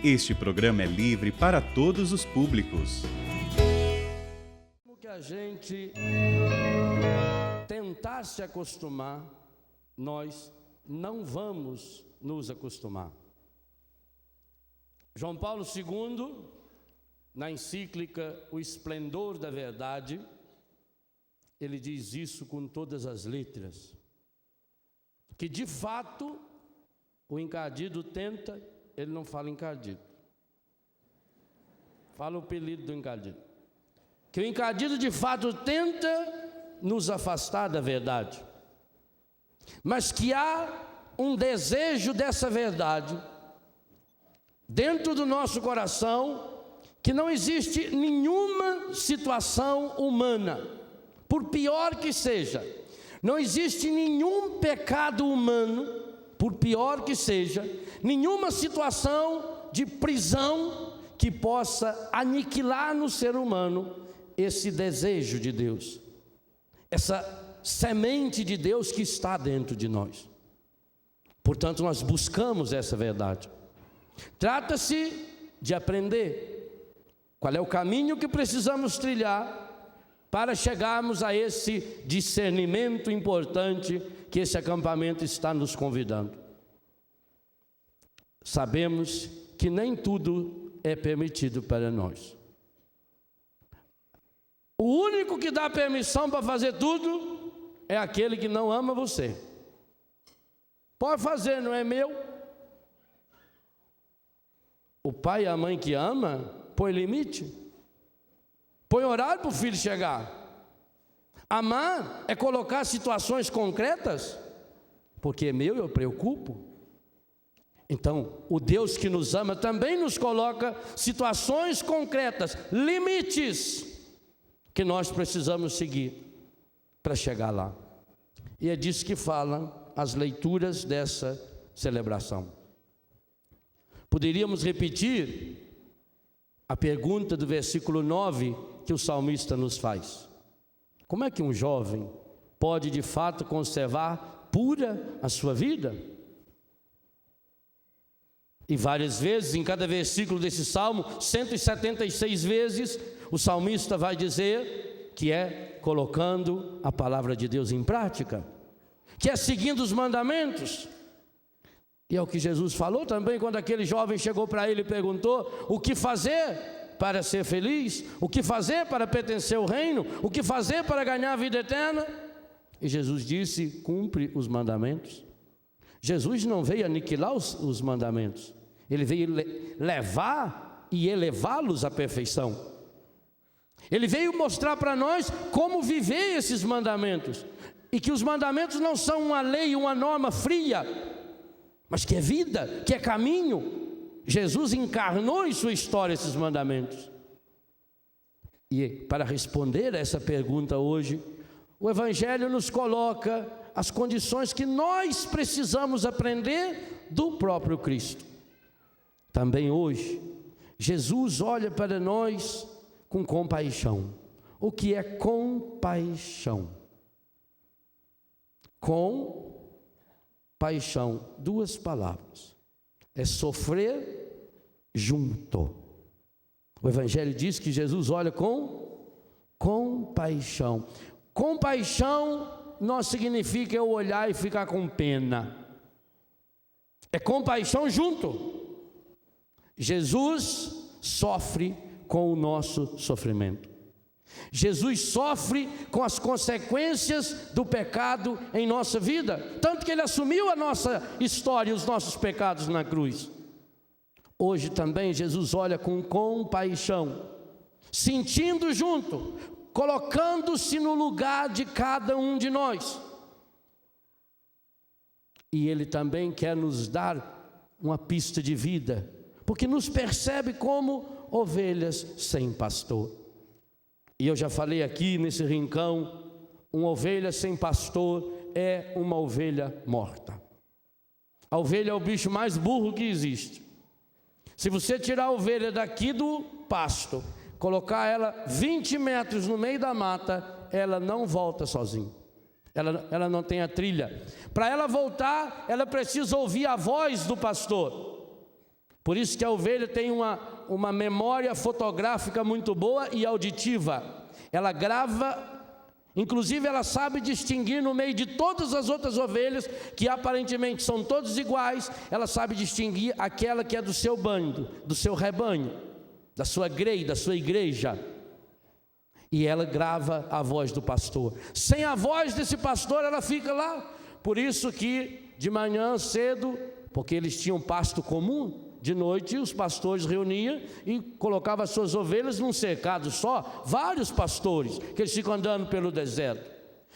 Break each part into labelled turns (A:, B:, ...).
A: Este programa é livre para todos os públicos.
B: Que a gente tentar se acostumar, nós não vamos nos acostumar. João Paulo II, na encíclica O Esplendor da Verdade, ele diz isso com todas as letras, que de fato o encardido tenta, ele não fala encardido, fala o apelido do encardido, que o encardido de fato tenta nos afastar da verdade, mas que há um desejo dessa verdade dentro do nosso coração, que não existe nenhuma situação humana, por pior que seja, não existe nenhum pecado humano, por pior que seja, nenhuma situação de prisão que possa aniquilar no ser humano esse desejo de Deus, essa semente de Deus que está dentro de nós. Portanto, nós buscamos essa verdade. Trata-se de aprender qual é o caminho que precisamos trilhar para chegarmos a esse discernimento importante que esse acampamento está nos convidando. Sabemos que nem tudo é permitido para nós. O único que dá permissão para fazer tudo é aquele que não ama você. Pode fazer, não é meu? O pai e a mãe que ama, põe limite. Põe horário para o filho chegar. Amar é colocar situações concretas, porque é meu, eu preocupo. Então, o Deus que nos ama também nos coloca situações concretas, limites, que nós precisamos seguir para chegar lá. E é disso que falam as leituras dessa celebração. Poderíamos repetir a pergunta do versículo 9 que o salmista nos faz. Como é que um jovem pode de fato conservar pura a sua vida? E várias vezes, em cada versículo desse salmo, 176 vezes, o salmista vai dizer que é colocando a palavra de Deus em prática, que é seguindo os mandamentos. E é o que Jesus falou também quando aquele jovem chegou para ele e perguntou: o que fazer para ser feliz? O que fazer para pertencer ao reino? O que fazer para ganhar a vida eterna? E Jesus disse: cumpre os mandamentos. Jesus não veio aniquilar os mandamentos, ele veio levar e elevá-los à perfeição. Ele veio mostrar para nós como viver esses mandamentos, e que os mandamentos não são uma lei, uma norma fria, mas que é vida, que é caminho. Jesus encarnou em sua história esses mandamentos. E para responder a essa pergunta hoje, o Evangelho nos coloca as condições que nós precisamos aprender do próprio Cristo. Também hoje, Jesus olha para nós com compaixão. O que é compaixão? Compaixão, duas palavras. É sofrer junto. O Evangelho diz que Jesus olha com compaixão. Compaixão não significa eu olhar e ficar com pena. É compaixão junto. Jesus sofre com o nosso sofrimento. Jesus sofre com as consequências do pecado em nossa vida, tanto que Ele assumiu a nossa história e os nossos pecados na cruz. Hoje também Jesus olha com compaixão, sentindo junto, colocando-se no lugar de cada um de nós. E Ele também quer nos dar uma pista de vida, porque nos percebe como ovelhas sem pastor. E eu já falei aqui nesse rincão, uma ovelha sem pastor é uma ovelha morta. A ovelha é o bicho mais burro que existe. Se você tirar a ovelha daqui do pasto, colocar ela 20 metros no meio da mata, ela não volta sozinha. Ela não tem a trilha. Para ela voltar, ela precisa ouvir a voz do pastor. Por isso que a ovelha tem uma memória fotográfica muito boa e auditiva. Ela grava, inclusive ela sabe distinguir no meio de todas as outras ovelhas, que aparentemente são todas iguais, ela sabe distinguir aquela que é do seu bando, do seu rebanho, da sua grei, da sua igreja. E ela grava a voz do pastor. Sem a voz desse pastor, ela fica lá. Por isso que de manhã cedo, porque eles tinham pasto comum, de noite os pastores reuniam e colocavam as suas ovelhas num cercado só, vários pastores, que eles ficam andando pelo deserto.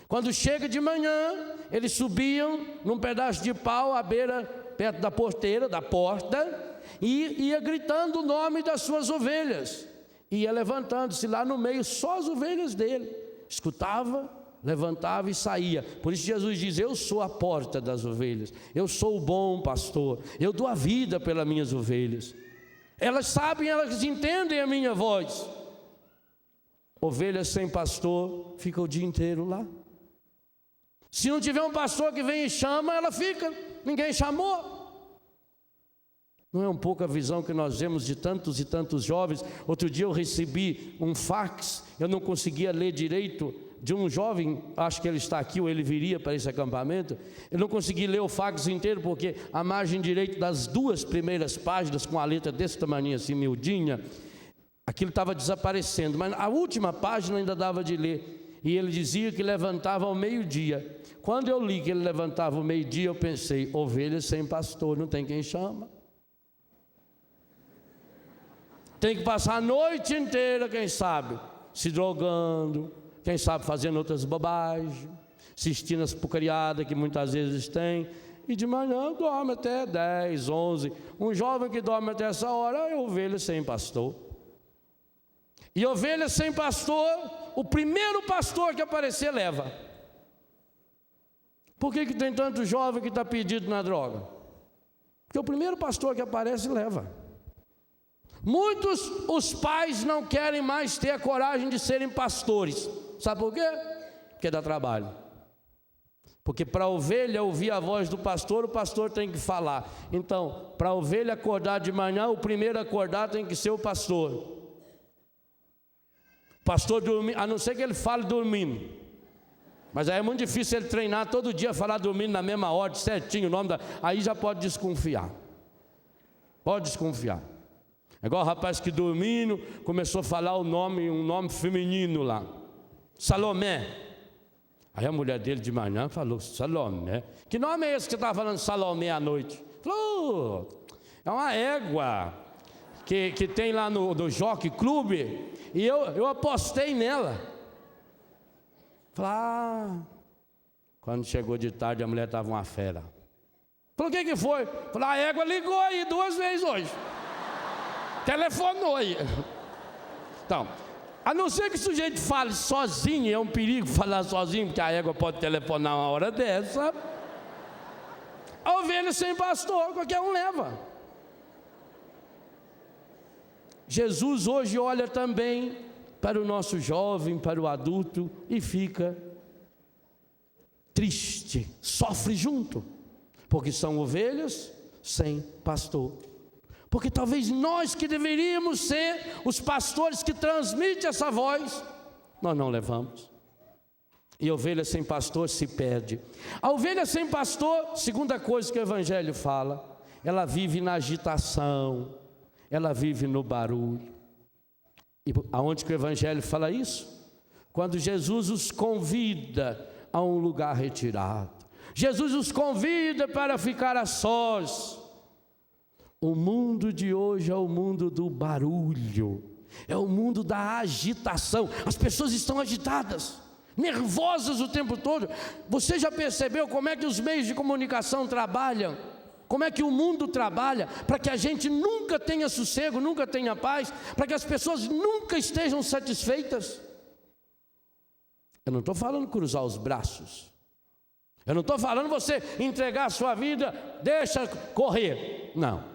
B: Quando chega de manhã, eles subiam num pedaço de pau à beira, perto da porteira, da porta, e ia gritando o nome das suas ovelhas. Ia levantando-se lá no meio, só as ovelhas dele. Escutava, levantava e saía. Por isso Jesus diz: eu sou a porta das ovelhas, eu sou o bom pastor, eu dou a vida pelas minhas ovelhas. Elas sabem, elas entendem a minha voz. Ovelhas sem pastor fica o dia inteiro lá. Se não tiver um pastor que vem e chama, ela fica, ninguém chamou. Não é um pouco a visão que nós vemos de tantos e tantos jovens? Outro dia eu recebi um fax, eu não conseguia ler direito, de um jovem, acho que ele está aqui ou ele viria para esse acampamento. Eu não consegui ler o fax inteiro porque a margem direita das 2 primeiras páginas, com a letra desse tamanho assim, miudinha, aquilo estava desaparecendo, mas a última página ainda dava de ler. E ele dizia que levantava ao meio-dia. Quando eu li que ele levantava ao meio-dia, eu pensei: ovelhas sem pastor, não tem quem chama. Tem que passar a noite inteira, quem sabe, se drogando, quem sabe fazendo outras bobagens, assistindo as porcariadas que muitas vezes tem, e de manhã dorme até 10, 11. Um jovem que dorme até essa hora é ovelha sem pastor. E ovelha sem pastor, o primeiro pastor que aparecer leva. Por que tem tanto jovem que está perdido na droga? Porque o primeiro pastor que aparece leva. Muitos, os pais não querem mais ter a coragem de serem pastores. Sabe por quê? Porque dá trabalho. Porque para a ovelha ouvir a voz do pastor, o pastor tem que falar. Então, para a ovelha acordar de manhã, o primeiro a acordar tem que ser o pastor. O pastor dormir, a não ser que ele fale dormindo. Mas aí é muito difícil ele treinar todo dia, falar dormindo na mesma ordem, certinho, o nome da... Aí já pode desconfiar. Pode desconfiar. É igual o rapaz que dormindo começou a falar um nome feminino lá, Salomé. Aí a mulher dele de manhã falou: Salomé, que nome é esse que você estava falando, Salomé, à noite? Falou: é uma égua que tem lá no Jockey Club, e eu apostei nela. Falei: quando chegou de tarde a mulher estava uma fera. Falou: o que foi? Falei: a égua ligou aí 2 vezes hoje. Telefonou aí. Então, a não ser que o sujeito fale sozinho, é um perigo falar sozinho, porque a égua pode telefonar uma hora dessa. A ovelha sem pastor, qualquer um leva. Jesus hoje olha também para o nosso jovem, para o adulto, e fica triste, sofre junto, porque são ovelhas sem pastor. Porque talvez nós que deveríamos ser os pastores que transmitem essa voz, nós não levamos. E a ovelha sem pastor se perde. A ovelha sem pastor, segunda coisa que o Evangelho fala, ela vive na agitação, ela vive no barulho. E aonde que o Evangelho fala isso? Quando Jesus os convida a um lugar retirado. Jesus os convida para ficar a sós. O mundo de hoje é o mundo do barulho, é o mundo da agitação. As pessoas estão agitadas, nervosas o tempo todo. Você já percebeu como é que os meios de comunicação trabalham? Como é que o mundo trabalha para que a gente nunca tenha sossego, nunca tenha paz, para que as pessoas nunca estejam satisfeitas? Eu não estou falando cruzar os braços, eu não estou falando você entregar a sua vida, deixa correr, não.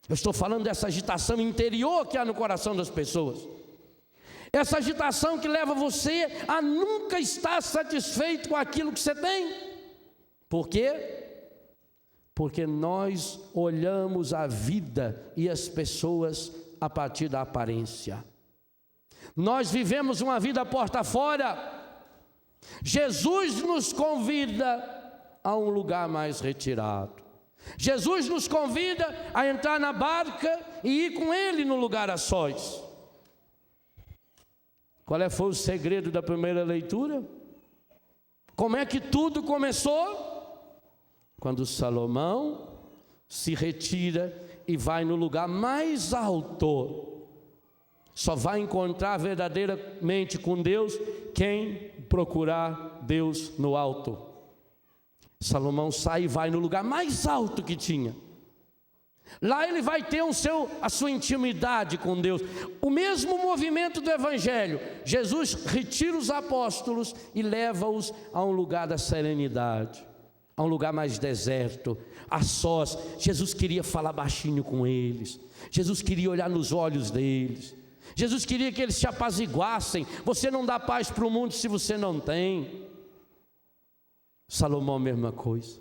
B: Eu estou falando dessa agitação interior que há no coração das pessoas. Essa agitação que leva você a nunca estar satisfeito com aquilo que você tem. Por quê? Porque nós olhamos a vida e as pessoas a partir da aparência. Nós vivemos uma vida porta fora. Jesus nos convida a um lugar mais retirado. Jesus nos convida a entrar na barca e ir com Ele no lugar a sós. Qual foi o segredo da primeira leitura? Como é que tudo começou? Quando Salomão se retira e vai no lugar mais alto. Só vai encontrar verdadeiramente com Deus quem procurar Deus no alto. Salomão sai e vai no lugar mais alto que tinha. Lá ele vai ter a sua intimidade com Deus. O mesmo movimento do Evangelho. Jesus retira os apóstolos e leva-os a um lugar da serenidade, a um lugar mais deserto, a sós. Jesus queria falar baixinho com eles. Jesus queria olhar nos olhos deles. Jesus queria que eles se apaziguassem. Você não dá paz para o mundo se você não tem. Salomão, a mesma coisa.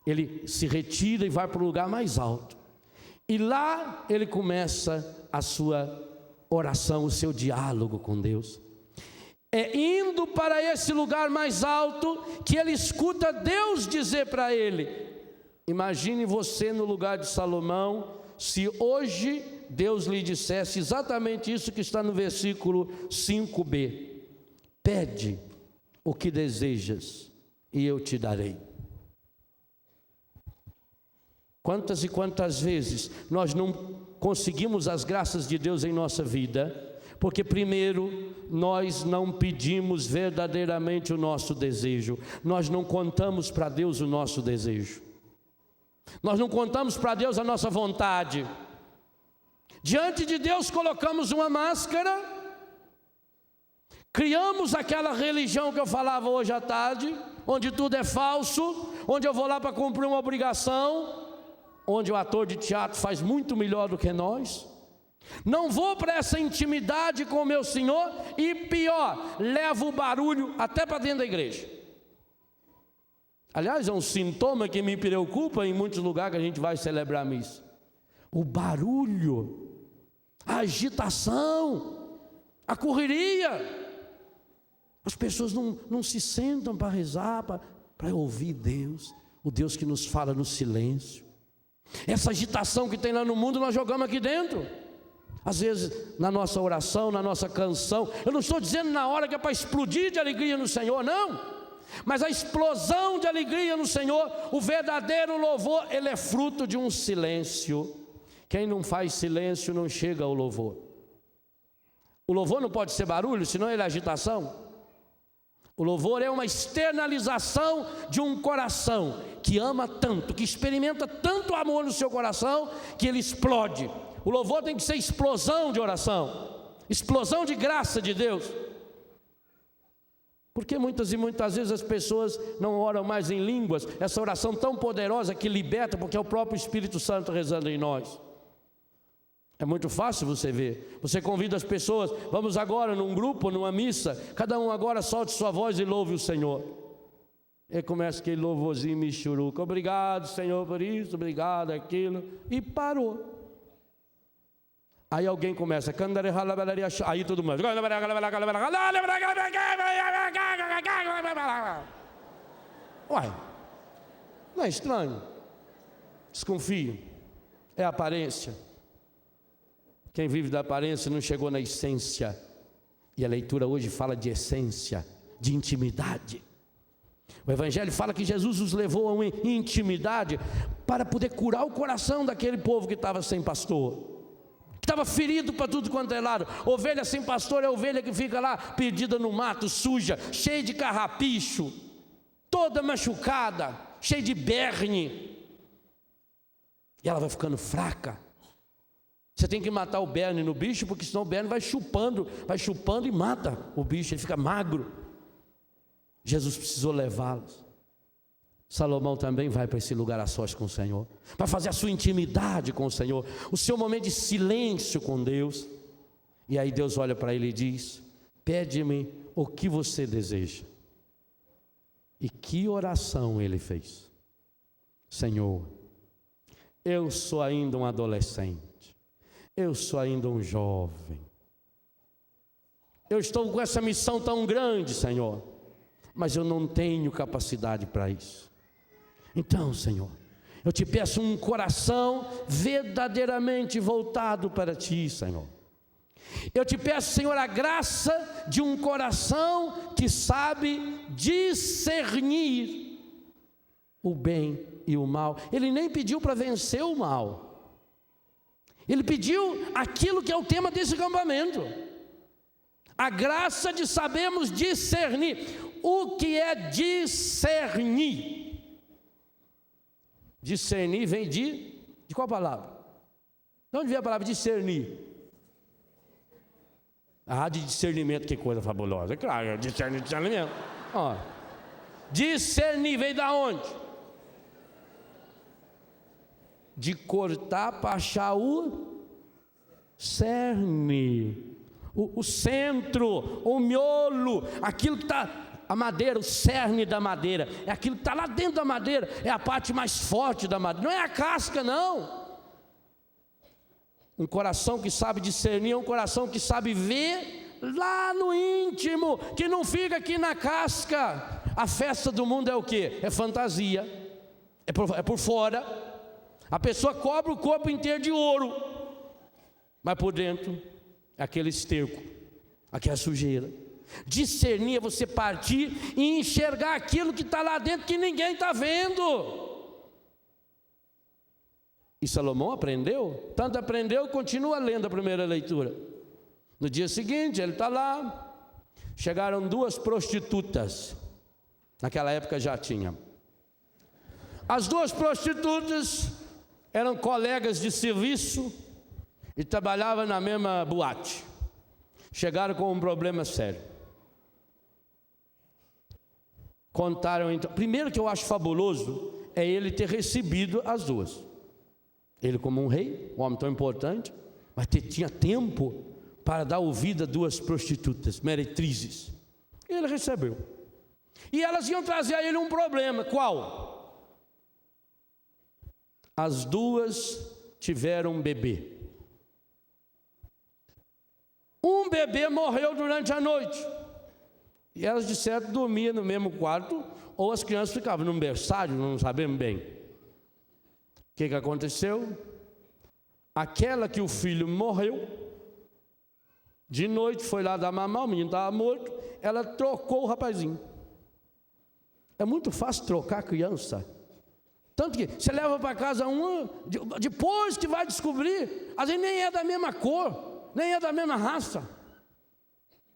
B: Ele se retira e vai para o lugar mais alto. E lá ele começa a sua oração, o seu diálogo com Deus. É indo para esse lugar mais alto que ele escuta Deus dizer para ele. Imagine você no lugar de Salomão, se hoje Deus lhe dissesse exatamente isso que está no versículo 5b. Pede o que desejas e eu te darei. Quantas e quantas vezes nós não conseguimos as graças de Deus em nossa vida, porque primeiro nós não pedimos verdadeiramente o nosso desejo, nós não contamos para Deus o nosso desejo, nós não contamos para Deus a nossa vontade. Diante de Deus colocamos uma máscara, criamos aquela religião que eu falava hoje à tarde, onde tudo é falso, onde eu vou lá para cumprir uma obrigação, onde o ator de teatro faz muito melhor do que nós. Não vou para essa intimidade com o meu Senhor e pior, levo o barulho até para dentro da igreja. Aliás, é um sintoma que me preocupa em muitos lugares que a gente vai celebrar a missa. O barulho, a agitação, a correria. As pessoas não se sentam para rezar, para ouvir Deus, o Deus que nos fala no silêncio. Essa agitação que tem lá no mundo, nós jogamos aqui dentro. Às vezes, na nossa oração, na nossa canção. Eu não estou dizendo na hora que é para explodir de alegria no Senhor, não. Mas a explosão de alegria no Senhor, o verdadeiro louvor, ele é fruto de um silêncio. Quem não faz silêncio não chega ao louvor. O louvor não pode ser barulho, senão ele é agitação. O louvor é uma externalização de um coração que ama tanto, que experimenta tanto amor no seu coração, que ele explode. O louvor tem que ser explosão de oração, explosão de graça de Deus. Porque muitas e muitas vezes as pessoas não oram mais em línguas, essa oração tão poderosa que liberta, porque é o próprio Espírito Santo rezando em nós. É muito fácil você ver. Você convida as pessoas, vamos agora num grupo, numa missa, cada um agora solte sua voz e louve o Senhor. E começa aquele louvorzinho michuruca. Obrigado, Senhor, por isso, obrigado, aquilo. E parou. Aí alguém começa, aí todo mundo. Uai, não é estranho? Desconfio. É aparência. Quem vive da aparência não chegou na essência. E a leitura hoje fala de essência, de intimidade. O Evangelho fala que Jesus os levou a uma intimidade para poder curar o coração daquele povo que estava sem pastor, que estava ferido para tudo quanto é lado. Ovelha sem pastor é ovelha que fica lá perdida no mato, suja, cheia de carrapicho, toda machucada, cheia de berne. E ela vai ficando fraca. Você tem que matar o berne no bicho, porque senão o berne vai chupando e mata o bicho, ele fica magro. Jesus precisou levá-los. Salomão também vai para esse lugar a sós com o Senhor, para fazer a sua intimidade com o Senhor, o seu momento de silêncio com Deus. E aí Deus olha para ele e diz: pede-me o que você deseja. E que oração ele fez. Senhor, eu sou ainda um adolescente, eu sou ainda um jovem, eu estou com essa missão tão grande, Senhor, mas eu não tenho capacidade para isso. Então, Senhor, eu te peço um coração verdadeiramente voltado para Ti, Senhor. Eu te peço, Senhor, a graça de um coração que sabe discernir o bem e o mal. Ele nem pediu para vencer o mal, ele pediu aquilo que é o tema desse acampamento: a graça de sabermos discernir. O que é discernir? Discernir vem de qual palavra? De onde vem a palavra discernir? De discernimento, que coisa fabulosa. É claro, discernimento. Discernir vem da onde? De cortar para achar o cerne, o centro, o miolo, aquilo que está, a madeira, o cerne da madeira, é aquilo que está lá dentro da madeira, é a parte mais forte da madeira, não é a casca, não. Um coração que sabe discernir é um coração que sabe ver lá no íntimo, que não fica aqui na casca. A festa do mundo é o quê? É fantasia, é por fora. A pessoa cobre o corpo inteiro de ouro, mas por dentro é aquele esterco, aquela sujeira. Discernir é você partir e enxergar aquilo que está lá dentro que ninguém está vendo. E Salomão aprendeu, tanto aprendeu, continua lendo a primeira leitura. No dia seguinte ele está lá, chegaram 2 prostitutas, naquela época já tinha. As 2 prostitutas eram colegas de serviço e trabalhavam na mesma boate. Chegaram com um problema sério. Contaram então. Primeiro que eu acho fabuloso é ele ter recebido as 2. Ele como um rei, um homem tão importante, mas tinha tempo para dar ouvido a 2 prostitutas, meretrizes. Ele recebeu. E elas iam trazer a ele um problema. Qual? As 2 tiveram um bebê. Um bebê morreu durante a noite. E elas disseram que dormia no mesmo quarto, ou as crianças ficavam num berçário, não sabemos bem. O que aconteceu? Aquela que o filho morreu, de noite foi lá dar mamar, o menino estava morto, ela trocou o rapazinho. É muito fácil trocar criança. Tanto que você leva para casa uma, depois que vai descobrir, às vezes nem é da mesma cor, nem é da mesma raça.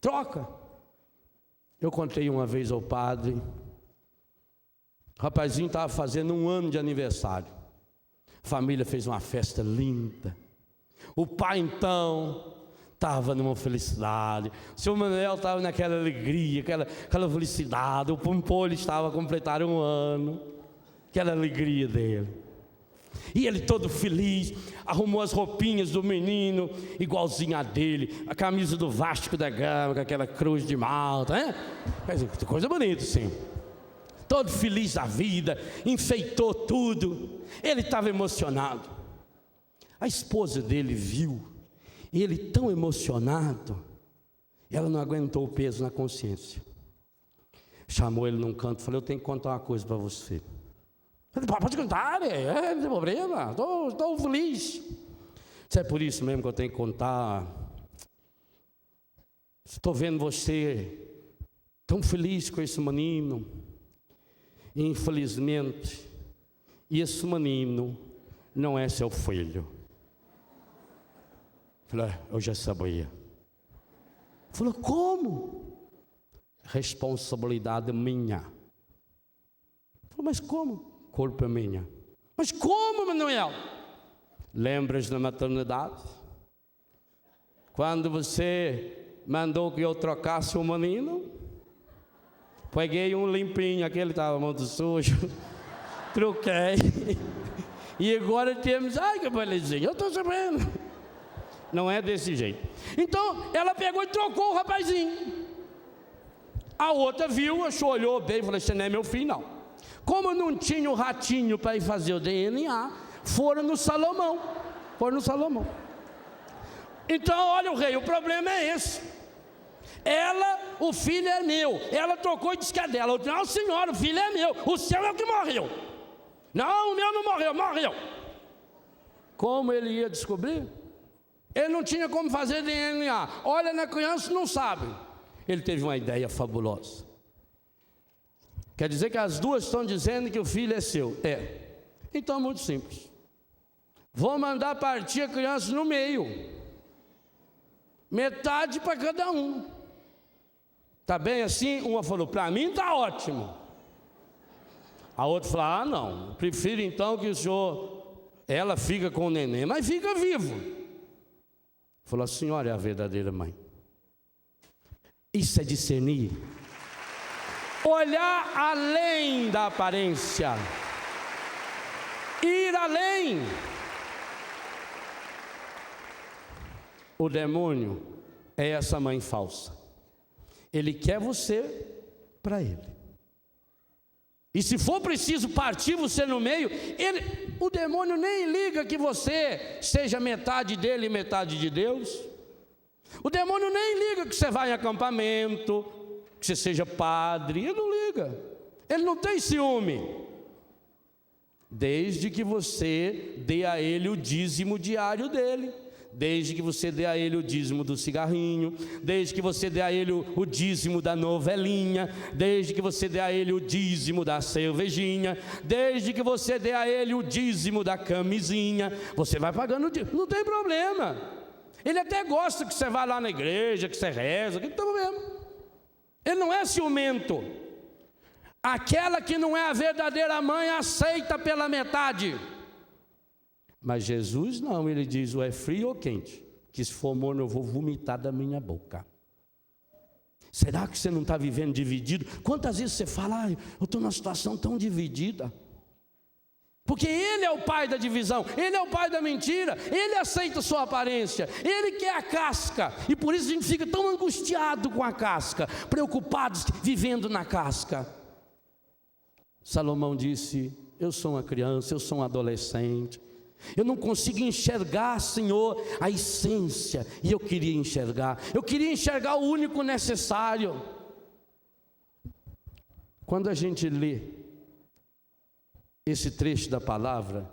B: Troca. Eu contei uma vez ao padre, o rapazinho estava fazendo 1 ano de aniversário. A família fez uma festa linda. O pai então estava numa felicidade. O senhor Manuel estava naquela alegria, aquela felicidade. O Pompolho estava a completar 1 ano. Aquela alegria dele. E ele todo feliz, arrumou as roupinhas do menino, igualzinho a dele, a camisa do Vasco da Gama, com aquela cruz de Malta, né? Coisa bonita, sim. Todo feliz da vida, enfeitou tudo. Ele estava emocionado. A esposa dele viu ele tão emocionado, ela não aguentou o peso na consciência. Chamou ele num canto e falou: eu tenho que contar uma coisa para você. Ele falou: pode contar, não tem problema, estou feliz. Isso é por isso mesmo que eu tenho que contar. Estou vendo você tão feliz com esse menino. Infelizmente, esse menino não é seu filho. Falei: eu já sabia. Falou: como? Responsabilidade minha. Falou: mas como? Culpa minha. Mas como, Manuel? Lembras da maternidade? Quando você mandou que eu trocasse o menino? Peguei um limpinho, aquele estava muito sujo, troquei. E agora temos, ai que belezinha, eu estou sabendo. Não é desse jeito. Então, ela pegou e trocou o rapazinho. A outra viu, achou, olhou bem e falou: esse não é meu filho, não. Como não tinha o ratinho para ir fazer o DNA, foram no Salomão. Então, olha o rei, o problema é esse. O filho é meu. Ela trocou e disse que é dela. Não, senhora, o filho é meu. O seu é o que morreu. Não, o meu não morreu, morreu. Como ele ia descobrir? Ele não tinha como fazer DNA. Olha na criança, não sabe. Ele teve uma ideia fabulosa. Quer dizer que as duas estão dizendo que o filho é seu? É. Então é muito simples. Vou mandar partir a criança no meio. Metade para cada um. Tá bem assim? Uma falou, para mim está ótimo. A outra falou, ah não, prefiro então que o senhor, ela fica com o neném, mas fica vivo. Falou, a senhora é a verdadeira mãe. Isso é discernir. Olhar além da aparência. Ir além. O demônio é essa mãe falsa. Ele quer você para ele. E se for preciso partir você no meio, o demônio nem liga que você seja metade dele e metade de Deus. O demônio nem liga que você vai em acampamento, que você seja padre. Ele não liga. Ele não tem ciúme. Desde que você dê a ele o dízimo diário dele. Desde que você dê a ele o dízimo do cigarrinho, desde que você dê a ele o dízimo da novelinha, desde que você dê a ele o dízimo da cervejinha, desde que você dê a ele o dízimo da camisinha, você vai pagando o dízimo, não tem problema. Ele até gosta que você vá lá na igreja, que você reza, que não tem problema. Ele não é ciumento. Aquela que não é a verdadeira mãe aceita pela metade. Mas Jesus não, ele diz, ou é frio ou quente, que se for morno eu vou vomitar da minha boca. Será que você não está vivendo dividido? Quantas vezes você fala, eu estou numa situação tão dividida? Porque ele é o pai da divisão, ele é o pai da mentira, ele aceita a sua aparência, ele quer a casca, e por isso a gente fica tão angustiado com a casca, preocupados vivendo na casca. Salomão disse, eu sou uma criança, eu sou um adolescente, eu não consigo enxergar, Senhor, a essência, e eu queria enxergar o único necessário. Quando a gente lê esse trecho da palavra,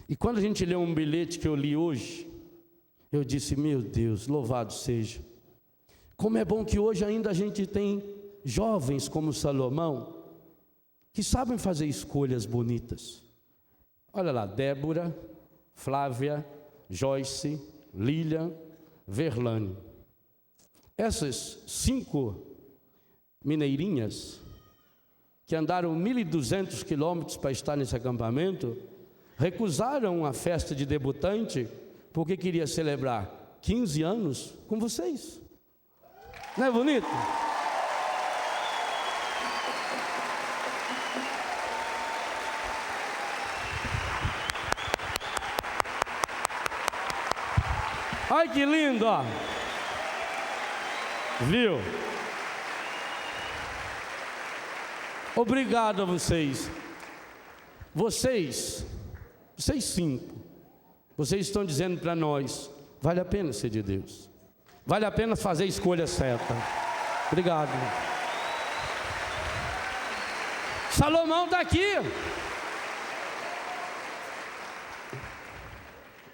B: e quando a gente lê um bilhete que eu li hoje, eu disse, meu Deus, louvado seja, como é bom que hoje ainda a gente tem jovens como Salomão, que sabem fazer escolhas bonitas. Olha lá, Débora, Flávia, Joyce, Lília, Verlane. Essas 5 mineirinhas, que andaram 1.200 quilômetros para estar nesse acampamento, recusaram a festa de debutante, porque queria celebrar 15 anos com vocês. Não é bonito? Ai que lindo, ó. Viu? Obrigado a vocês. Vocês 5, vocês estão dizendo para nós, vale a pena ser de Deus. Vale a pena fazer a escolha certa. Obrigado. Salomão está aqui.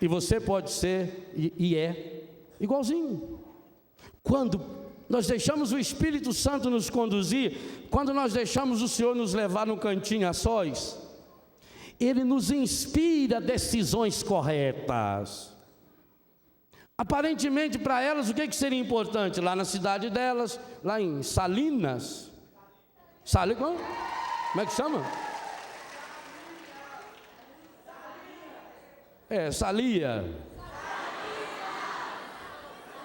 B: E você pode ser, e é, igualzinho. Quando nós deixamos o Espírito Santo nos conduzir, quando nós deixamos o Senhor nos levar no cantinho a sós, Ele nos inspira decisões corretas. Aparentemente para elas, o que seria importante? Lá na cidade delas, lá em Salinas. Como é que chama?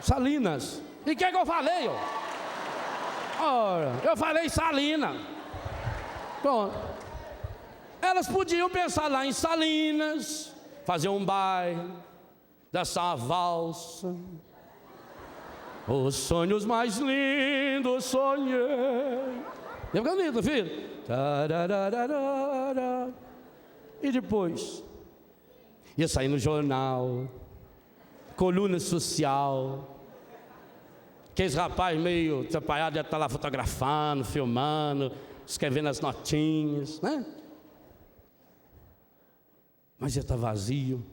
B: Salinas. E o que eu falei? Ora, eu falei Salina. Pronto. Elas podiam pensar lá em Salinas, fazer um baile, dançar uma valsa. Os sonhos mais lindos sonhei. Lembra caneta, filho? Tarararara. E depois? Ia sair no jornal, coluna social. Aqueles rapazes meio atrapalhados ia estar lá fotografando, filmando, escrevendo as notinhas, né? Mas ia estar vazio.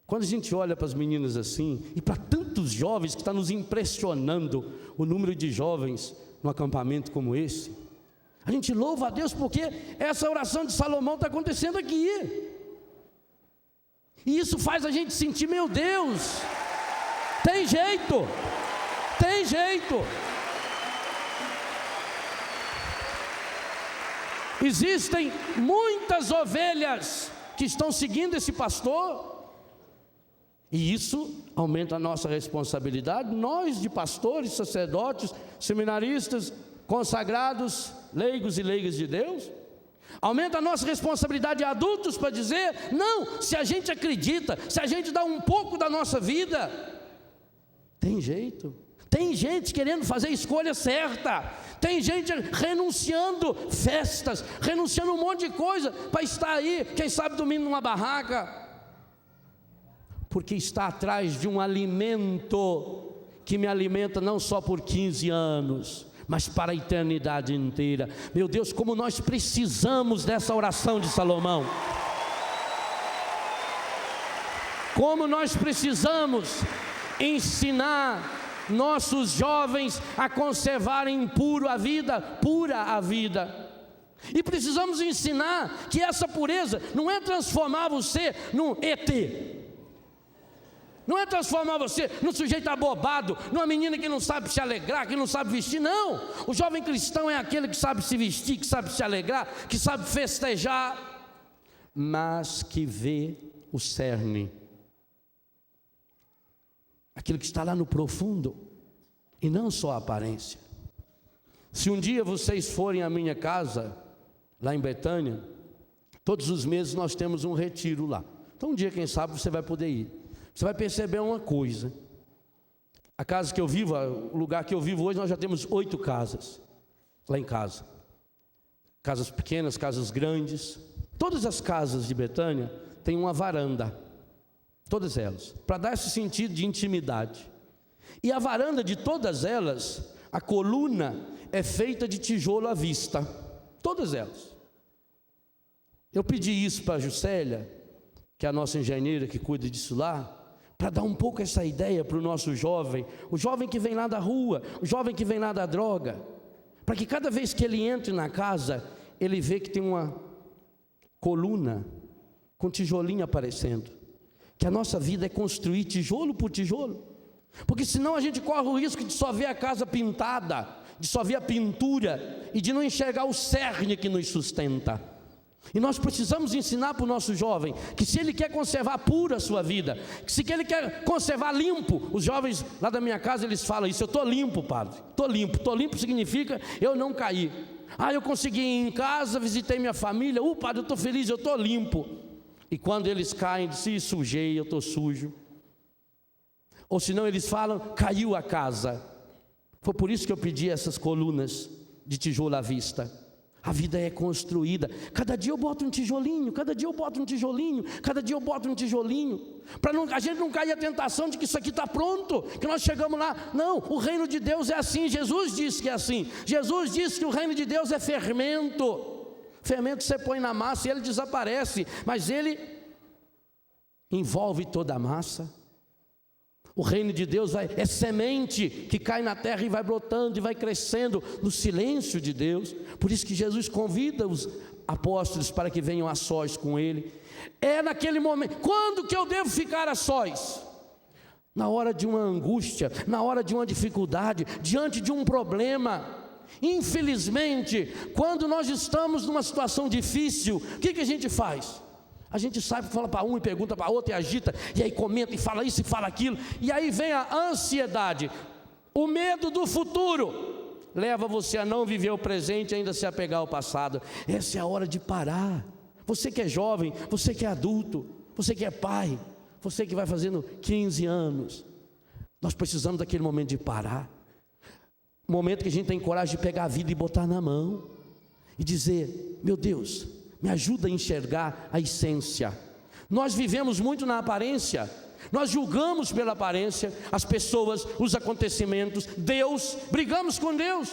B: Quando a gente olha para as meninas assim, e para tantos jovens que está nos impressionando o número de jovens num acampamento como esse, a gente louva a Deus porque essa oração de Salomão está acontecendo aqui. E isso faz a gente sentir, meu Deus, tem jeito, tem jeito. Existem muitas ovelhas que estão seguindo esse pastor, e isso aumenta a nossa responsabilidade, nós de pastores, sacerdotes, seminaristas, consagrados, leigos e leigas de Deus. Aumenta a nossa responsabilidade de adultos para dizer, não, se a gente acredita, se a gente dá um pouco da nossa vida, tem jeito. Tem gente querendo fazer a escolha certa, tem gente renunciando festas, renunciando um monte de coisa para estar aí, quem sabe dormindo numa barraca, porque está atrás de um alimento que me alimenta não só por 15 anos, mas para a eternidade inteira. Meu Deus, como nós precisamos dessa oração de Salomão, como nós precisamos ensinar nossos jovens a conservarem pura a vida, e precisamos ensinar que essa pureza não é transformar você num ET, não é transformar você num sujeito abobado, numa menina que não sabe se alegrar, que não sabe vestir, não. O jovem cristão é aquele que sabe se vestir, que sabe se alegrar, que sabe festejar, mas que vê o cerne, aquilo que está lá no profundo, e não só a aparência. Se um dia vocês forem à minha casa, lá em Betânia, todos os meses nós temos um retiro lá. Então um dia, quem sabe, você vai poder ir. Você vai perceber uma coisa: a casa que eu vivo, o lugar que eu vivo hoje, nós já temos 8 casas lá em casa. Casas pequenas, casas grandes. Todas as casas de Betânia têm uma varanda, todas elas, para dar esse sentido de intimidade. E a varanda de todas elas, a coluna é feita de tijolo à vista, todas elas. Eu pedi isso para a Juscelia, que é a nossa engenheira que cuida disso lá, para dar um pouco essa ideia para o nosso jovem, o jovem que vem lá da rua, o jovem que vem lá da droga, para que cada vez que ele entre na casa, ele vê que tem uma coluna com tijolinho aparecendo, que a nossa vida é construir tijolo por tijolo, porque senão a gente corre o risco de só ver a casa pintada, de só ver a pintura, e de não enxergar o cerne que nos sustenta. E nós precisamos ensinar para o nosso jovem que se ele quer conservar pura a sua vida, que se ele quer conservar limpo, os jovens lá da minha casa eles falam isso: eu estou limpo, padre, estou limpo significa eu não caí. Eu consegui ir em casa, visitei minha família, padre, eu estou feliz, eu estou limpo. E quando eles caem, se sujei, eu estou sujo. Ou senão eles falam, caiu a casa. Foi por isso que eu pedi essas colunas de tijolo à vista. A vida é construída, cada dia eu boto um tijolinho, cada dia eu boto um tijolinho, cada dia eu boto um tijolinho, para a gente não cair a tentação de que isso aqui está pronto, que nós chegamos lá. Não, o reino de Deus é assim, Jesus disse que é assim. Jesus disse que o reino de Deus é fermento. Fermento você põe na massa e ele desaparece, mas ele envolve toda a massa. O reino de Deus é semente que cai na terra e vai brotando e vai crescendo no silêncio de Deus. Por isso que Jesus convida os apóstolos para que venham a sós com Ele. É naquele momento. Quando que eu devo ficar a sós? Na hora de uma angústia, na hora de uma dificuldade, diante de um problema. Infelizmente, quando nós estamos numa situação difícil, o que a gente faz? A gente sai, fala para um e pergunta para outro e agita, e aí comenta e fala isso e fala aquilo, e aí vem a ansiedade, o medo do futuro, leva você a não viver o presente e ainda se apegar ao passado. Essa é a hora de parar. Você que é jovem, você que é adulto, você que é pai, você que vai fazendo 15 anos, nós precisamos daquele momento de parar. momento que a gente tem coragem de pegar a vida e botar na mão e dizer: meu Deus, me ajuda a enxergar a essência. Nós vivemos muito na aparência, nós julgamos pela aparência as pessoas, os acontecimentos, Deus, brigamos com Deus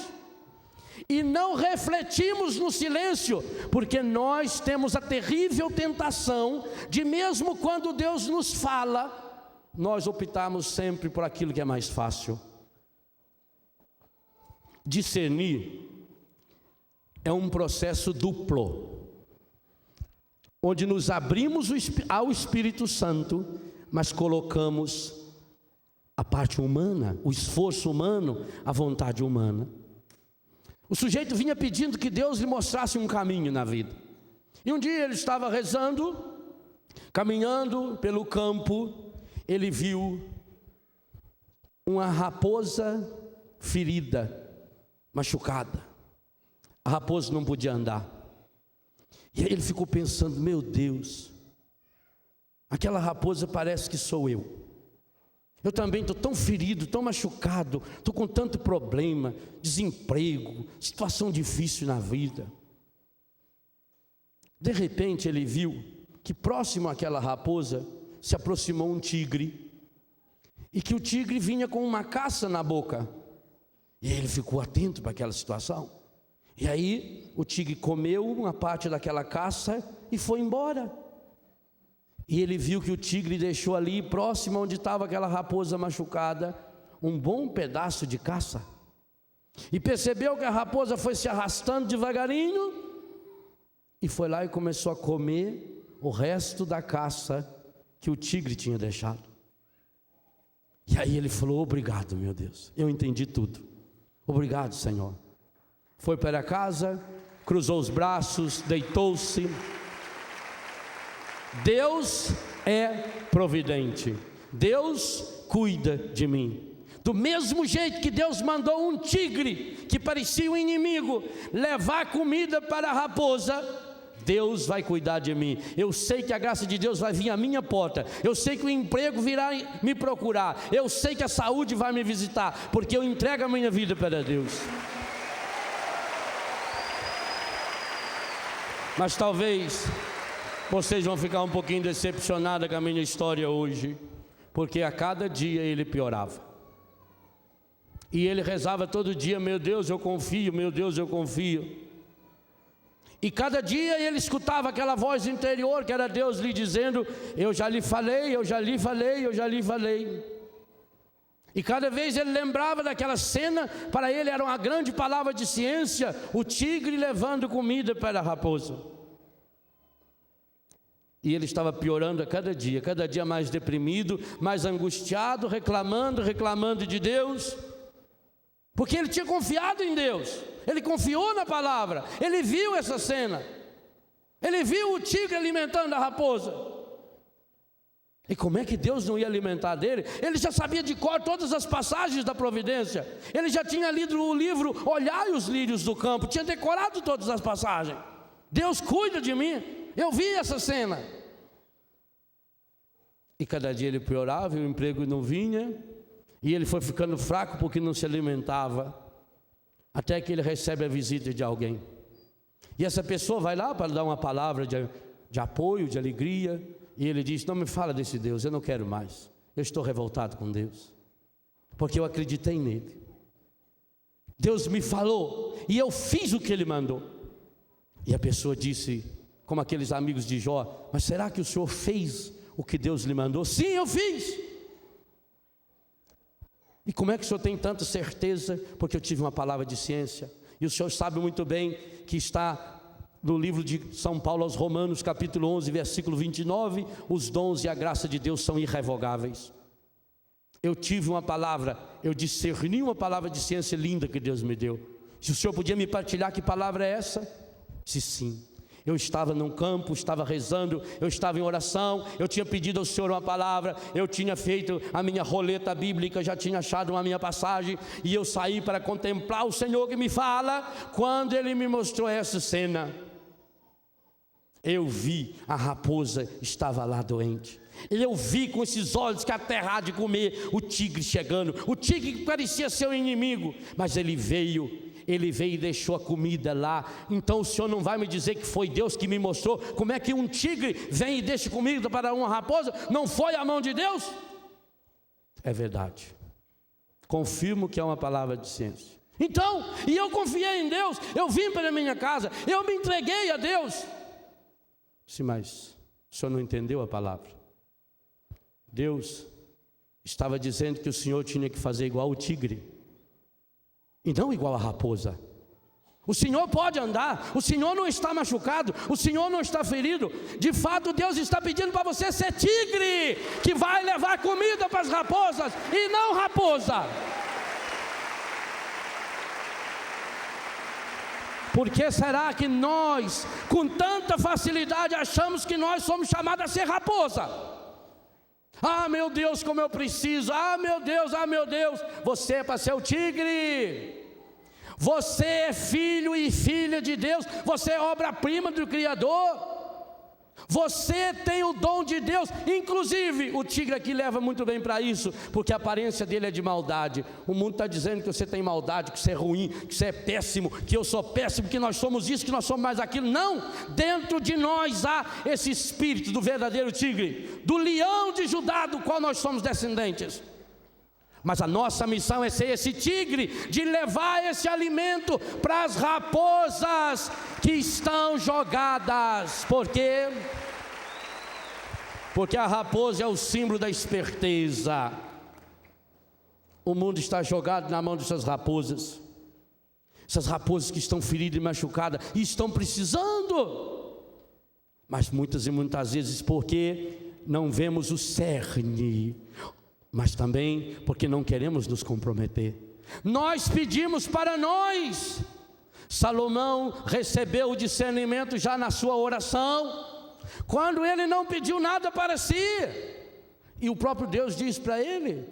B: e não refletimos no silêncio, porque nós temos a terrível tentação de, mesmo quando Deus nos fala, nós optamos sempre por aquilo que é mais fácil. Discernir é um processo duplo, onde nos abrimos ao Espírito Santo, mas colocamos a parte humana, o esforço humano, a vontade humana. O sujeito vinha pedindo que Deus lhe mostrasse um caminho na vida. E um dia ele estava rezando, caminhando pelo campo, ele viu uma raposa ferida, machucada. A raposa não podia andar. E aí ele ficou pensando: meu Deus, aquela raposa parece que sou eu. Eu também estou tão ferido, tão machucado, estou com tanto problema, desemprego, situação difícil na vida. De repente ele viu que próximo àquela raposa se aproximou um tigre, e que o tigre vinha com uma caça na boca. E ele ficou atento para aquela situação. E aí o tigre comeu uma parte daquela caça e foi embora. E ele viu que o tigre deixou ali, próximo onde estava aquela raposa machucada, um bom pedaço de caça. E percebeu que a raposa foi se arrastando devagarinho, e foi lá e começou a comer o resto da caça que o tigre tinha deixado. E aí ele falou: obrigado, meu Deus, eu entendi tudo. Obrigado, Senhor. Foi para casa, cruzou os braços, deitou-se. Deus é providente, Deus cuida de mim. Do mesmo jeito que Deus mandou um tigre, que parecia um inimigo, levar comida para a raposa, Deus vai cuidar de mim. Eu sei que a graça de Deus vai vir à minha porta, eu sei que o emprego virá me procurar, eu sei que a saúde vai me visitar, porque eu entrego a minha vida para Deus. Mas talvez vocês vão ficar um pouquinho decepcionados com a minha história hoje, porque a cada dia ele piorava. E ele rezava todo dia: meu Deus, eu confio, meu Deus, eu confio. E cada dia ele escutava aquela voz interior, que era Deus lhe dizendo: eu já lhe falei, eu já lhe falei, eu já lhe falei. E cada vez ele lembrava daquela cena, para ele era uma grande palavra de ciência, o tigre levando comida para a raposa. E ele estava piorando a cada dia mais deprimido, mais angustiado, reclamando de Deus, porque ele tinha confiado em Deus, ele confiou na palavra, ele viu essa cena, ele viu o tigre alimentando a raposa. E como é que Deus não ia alimentar dele? Ele já sabia de cor todas as passagens da providência, ele já tinha lido o livro Olhai os lírios do campo, tinha decorado todas as passagens. Deus cuida de mim, eu vi essa cena. E cada dia ele piorava, e o emprego não vinha, e ele foi ficando fraco porque não se alimentava, até que ele recebe a visita de alguém. E essa pessoa vai lá para dar uma palavra de apoio, de alegria, e ele diz: não me fala desse Deus, eu não quero mais, eu estou revoltado com Deus, porque eu acreditei nele, Deus me falou, e eu fiz o que ele mandou. E a pessoa disse, como aqueles amigos de Jó: mas será que o senhor fez o que Deus lhe mandou? Sim, eu fiz. E como é que o senhor tem tanta certeza? Porque eu tive uma palavra de ciência, e o senhor sabe muito bem que está no livro de São Paulo aos Romanos, capítulo 11, versículo 29, os dons e a graça de Deus são irrevogáveis. Eu tive uma palavra, eu discerni uma palavra de ciência linda que Deus me deu. Se o senhor podia me partilhar que palavra é essa? Disse sim. Eu estava num campo, estava rezando, eu estava em oração, eu tinha pedido ao Senhor uma palavra, eu tinha feito a minha roleta bíblica, já tinha achado uma minha passagem, e eu saí para contemplar o Senhor que me fala. Quando Ele me mostrou essa cena, eu vi a raposa estava lá doente, Eu vi com esses olhos que aterrar de comer o tigre chegando, o tigre que parecia ser o inimigo, mas ele veio e deixou a comida lá. Então o Senhor não vai me dizer que foi Deus que me mostrou como é que um tigre vem e deixa comida para uma raposa? Não foi a mão de Deus? É verdade, confirmo que é uma palavra de ciência. Então, e eu confiei em Deus, eu vim para a minha casa, eu me entreguei a Deus. Sim, mas o Senhor não entendeu a palavra. Deus estava dizendo que o Senhor tinha que fazer igual o tigre, e não igual a raposa. O Senhor pode andar, o Senhor não está machucado, o Senhor não está ferido. De fato, Deus está pedindo para você ser tigre, que vai levar comida para as raposas, e não raposa. Por que será que nós, com tanta facilidade, achamos que nós somos chamados a ser raposa? Ah, meu Deus, como eu preciso, ah, meu Deus, você é para ser o tigre. Você é filho e filha de Deus, você é obra-prima do Criador. Você tem o dom de Deus. Inclusive, o tigre aqui leva muito bem para isso, porque a aparência dele é de maldade. O mundo está dizendo que você tem maldade, que você é ruim, que você é péssimo, que eu sou péssimo, que nós somos isso, que nós somos mais aquilo. Não, dentro de nós há esse espírito do verdadeiro tigre, do leão de Judá, do qual nós somos descendentes. Mas a nossa missão é ser esse tigre, de levar esse alimento para as raposas que estão jogadas. Por quê? Porque a raposa é o símbolo da esperteza. O mundo está jogado na mão dessas raposas. Essas raposas que estão feridas e machucadas e estão precisando. Mas muitas e muitas vezes porque não vemos o cerne, mas também porque não queremos nos comprometer. Nós pedimos para nós. Salomão recebeu o discernimento já na sua oração, quando ele não pediu nada para si, e o próprio Deus disse para ele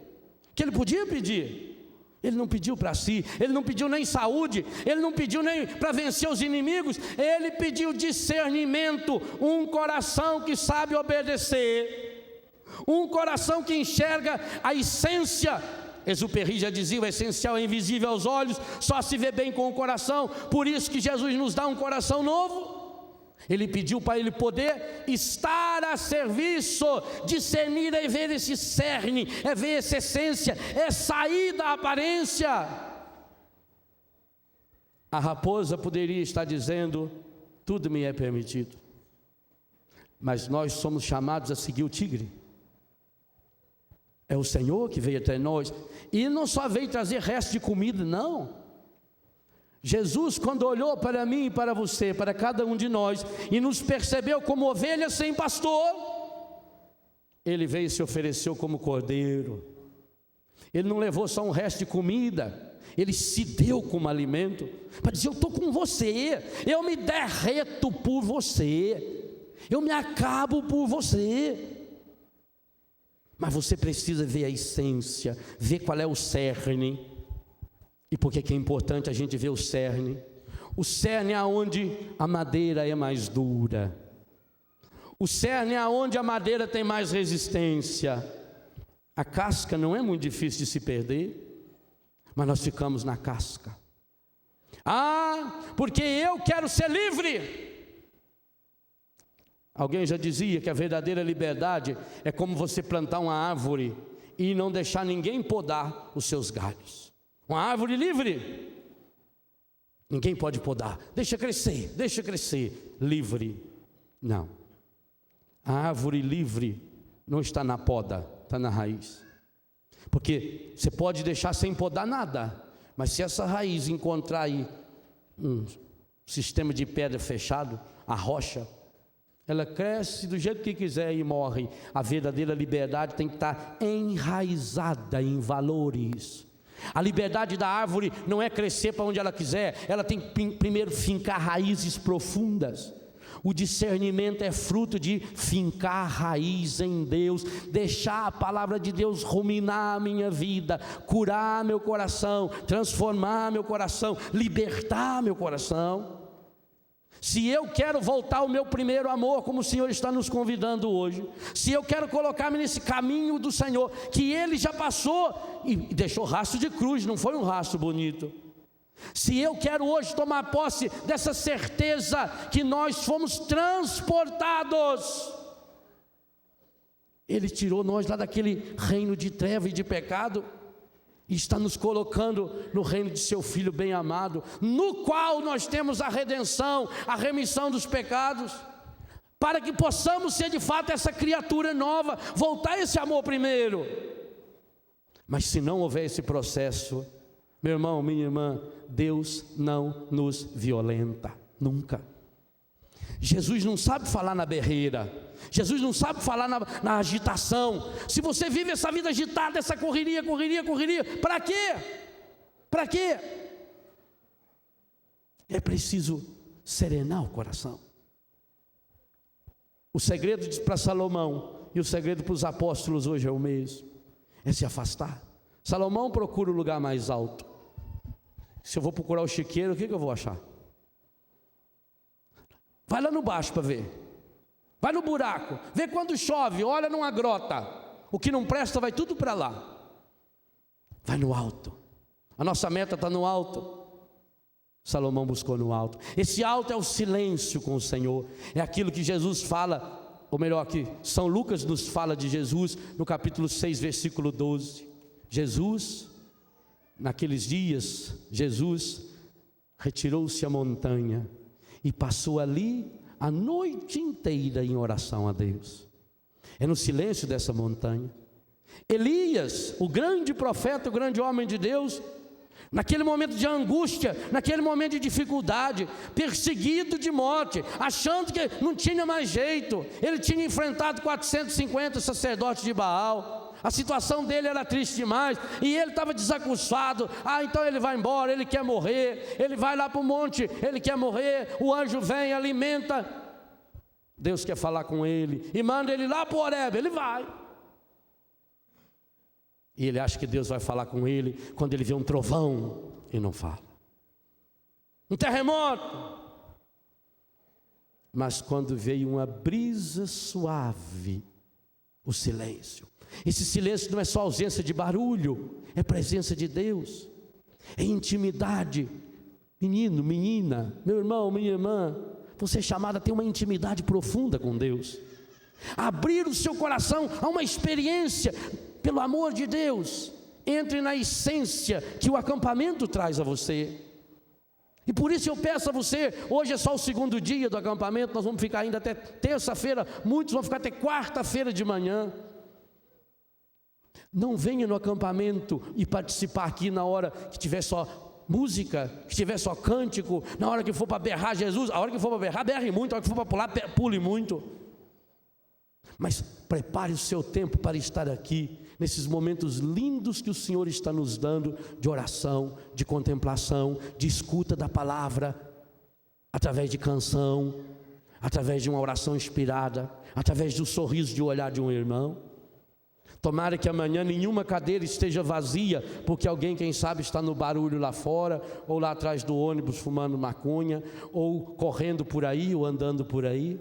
B: que ele podia pedir. Ele não pediu para si, ele não pediu nem saúde, ele não pediu nem para vencer os inimigos, ele pediu discernimento, um coração que sabe obedecer, um coração que enxerga a essência. Exupéry já dizia: o essencial é invisível aos olhos, só se vê bem com o coração. Por isso que Jesus nos dá um coração novo. Ele pediu para ele poder estar a serviço, discernir é ver esse cerne, é ver essa essência, é sair da aparência. A raposa poderia estar dizendo: tudo me é permitido, mas nós somos chamados a seguir o tigre. É o Senhor que veio até nós, e não só veio trazer resto de comida, não. Jesus, quando olhou para mim e para você, para cada um de nós, e nos percebeu como ovelhas sem pastor, Ele veio e se ofereceu como cordeiro. Ele não levou só um resto de comida, Ele se deu como alimento, para dizer: eu estou com você, eu me derreto por você, eu me acabo por você. Mas você precisa ver a essência, ver qual é o cerne. E por que é importante a gente ver o cerne? O cerne é onde a madeira é mais dura. O cerne é onde a madeira tem mais resistência. A casca não é muito difícil de se perder, mas nós ficamos na casca. Ah, porque eu quero ser livre. Alguém já dizia que a verdadeira liberdade é como você plantar uma árvore e não deixar ninguém podar os seus galhos. Uma árvore livre, ninguém pode podar. Deixa crescer, livre. Não. A árvore livre não está na poda, está na raiz. Porque você pode deixar sem podar nada, mas se essa raiz encontrar aí um sistema de pedra fechado, a rocha, ela cresce do jeito que quiser e morre. A verdadeira liberdade tem que estar enraizada em valores. A liberdade da árvore não é crescer para onde ela quiser, ela tem que primeiro fincar raízes profundas. O discernimento é fruto de fincar raiz em Deus, deixar a palavra de Deus ruminar a minha vida, curar meu coração, transformar meu coração, libertar meu coração. Se eu quero voltar ao meu primeiro amor, como o Senhor está nos convidando hoje, se eu quero colocar-me nesse caminho do Senhor, que Ele já passou e deixou rastro de cruz, não foi um rastro bonito. Se eu quero hoje tomar posse dessa certeza que nós fomos transportados, Ele tirou nós lá daquele reino de treva e de pecado, e está nos colocando no reino de seu Filho bem amado, no qual nós temos a redenção, a remissão dos pecados, para que possamos ser de fato essa criatura nova, voltar a esse amor primeiro. Mas se não houver esse processo, meu irmão, minha irmã, Deus não nos violenta, nunca. Jesus não sabe falar na berreira, Jesus não sabe falar na agitação. Se você vive essa vida agitada, essa correria, para quê? Para quê? É preciso serenar o coração. O segredo para Salomão e o segredo para os apóstolos hoje é o mesmo, é se afastar. Salomão procura o lugar mais alto. Se eu vou procurar o chiqueiro, o que eu vou achar? Vai lá no baixo para ver, vai no buraco, vê quando chove, olha numa grota, o que não presta vai tudo para lá. Vai no alto, a nossa meta está no alto. Salomão buscou no alto. Esse alto é o silêncio com o Senhor, é aquilo que Jesus fala, ou melhor, que São Lucas nos fala de Jesus, no capítulo 6, versículo 12. Jesus, naqueles dias, Jesus retirou-se à montanha, e passou ali a noite inteira em oração a Deus. É no silêncio dessa montanha. Elias, o grande profeta, o grande homem de Deus, naquele momento de angústia, naquele momento de dificuldade, perseguido de morte, achando que não tinha mais jeito, ele tinha enfrentado 450 sacerdotes de Baal, a situação dele era triste demais, e ele estava desacussado. Então ele vai embora, ele quer morrer, ele vai lá para o monte, ele quer morrer, o anjo vem, alimenta, Deus quer falar com ele, e manda ele lá para o Horebe, ele vai, e ele acha que Deus vai falar com ele, quando ele vê um trovão, e não fala, um terremoto, mas quando veio uma brisa suave, o silêncio. Esse silêncio não é só ausência de barulho, é presença de Deus, é intimidade. Menino, menina, meu irmão, minha irmã, você é chamado a ter uma intimidade profunda com Deus, abrir o seu coração a uma experiência, pelo amor de Deus, entre na essência que o acampamento traz a você. E por isso eu peço a você, hoje é só o segundo dia do acampamento, nós vamos ficar ainda até terça-feira, muitos vão ficar até quarta-feira de manhã. Não venha no acampamento e participar aqui na hora que tiver só música, que tiver só cântico, na hora que for para berrar Jesus, a hora que for para berrar, berre muito, a hora que for para pular, pule muito. Mas prepare o seu tempo para estar aqui, nesses momentos lindos que o Senhor está nos dando, de oração, de contemplação, de escuta da palavra, através de canção, através de uma oração inspirada, através do sorriso de olhar de um irmão. Tomara que amanhã nenhuma cadeira esteja vazia, porque alguém, quem sabe, está no barulho lá fora, ou lá atrás do ônibus fumando maconha, ou correndo por aí, ou andando por aí.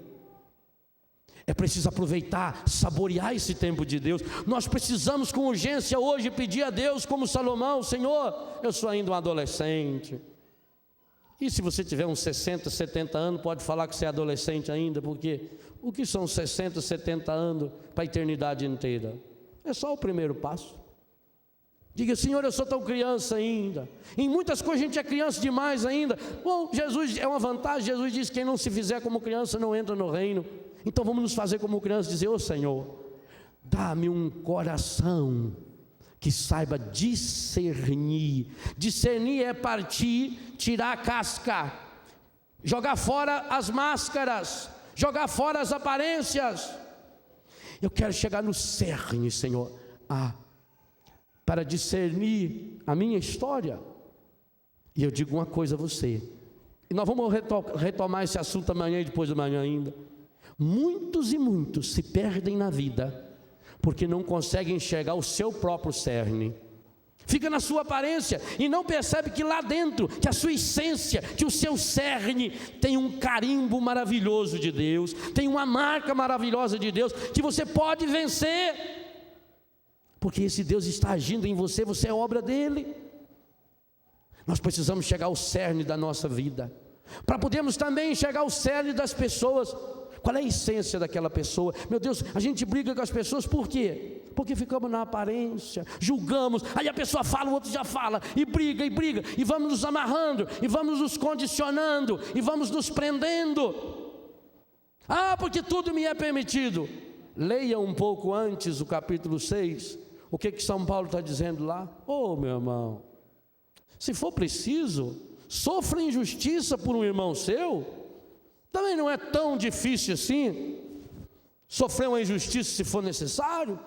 B: É preciso aproveitar, saborear esse tempo de Deus. Nós precisamos com urgência hoje pedir a Deus, como Salomão: Senhor, eu sou ainda um adolescente. E se você tiver uns 60, 70 anos, pode falar que você é adolescente ainda, porque o que são 60, 70 anos para a eternidade inteira? É só o primeiro passo. Diga: Senhor, eu sou tão criança ainda. Em muitas coisas a gente é criança demais ainda. Bom, Jesus, é uma vantagem, Jesus diz que quem não se fizer como criança não entra no reino. Então vamos nos fazer como criança, dizer: ô Senhor, dá-me um coração que saiba discernir. Discernir é partir, tirar a casca, jogar fora as máscaras, jogar fora as aparências. Eu quero chegar no cerne, Senhor, para discernir a minha história. E eu digo uma coisa a você, e nós vamos retomar esse assunto amanhã e depois de amanhã ainda. Muitos e muitos se perdem na vida porque não conseguem enxergar o seu próprio cerne. fica na sua aparência e não percebe que lá dentro, que a sua essência, que o seu cerne tem um carimbo maravilhoso de Deus, tem uma marca maravilhosa de Deus, que você pode vencer, porque esse Deus está agindo em você, você é obra dele. Nós precisamos chegar ao cerne da nossa vida, para podermos também chegar ao cerne das pessoas. Qual é a essência daquela pessoa? Meu Deus, a gente briga com as pessoas por quê? Porque ficamos na aparência, julgamos, aí a pessoa fala, o outro já fala, e briga, e vamos nos amarrando, e vamos nos condicionando, e vamos nos prendendo. Porque tudo me é permitido. Leia um pouco antes o capítulo 6, o que São Paulo está dizendo lá? Meu irmão, se for preciso, sofra injustiça por um irmão seu. Também não é tão difícil assim, sofrer uma injustiça se for necessário.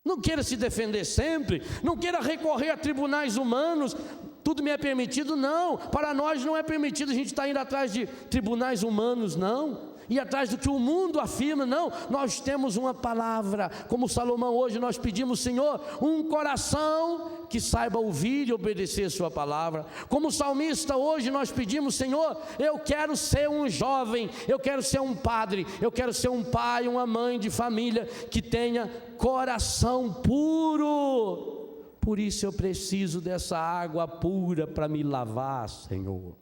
B: Não queira se defender sempre, não queira recorrer a tribunais humanos, tudo me é permitido, não. Para nós não é permitido a gente estar indo atrás de tribunais humanos, não. E atrás do que o mundo afirma, não. Nós temos uma palavra, como Salomão hoje nós pedimos, Senhor, um coração que saiba ouvir e obedecer a sua palavra. Como salmista hoje nós pedimos, Senhor, eu quero ser um jovem, eu quero ser um padre, eu quero ser um pai, uma mãe de família que tenha coração puro. Por isso eu preciso dessa água pura para me lavar, Senhor.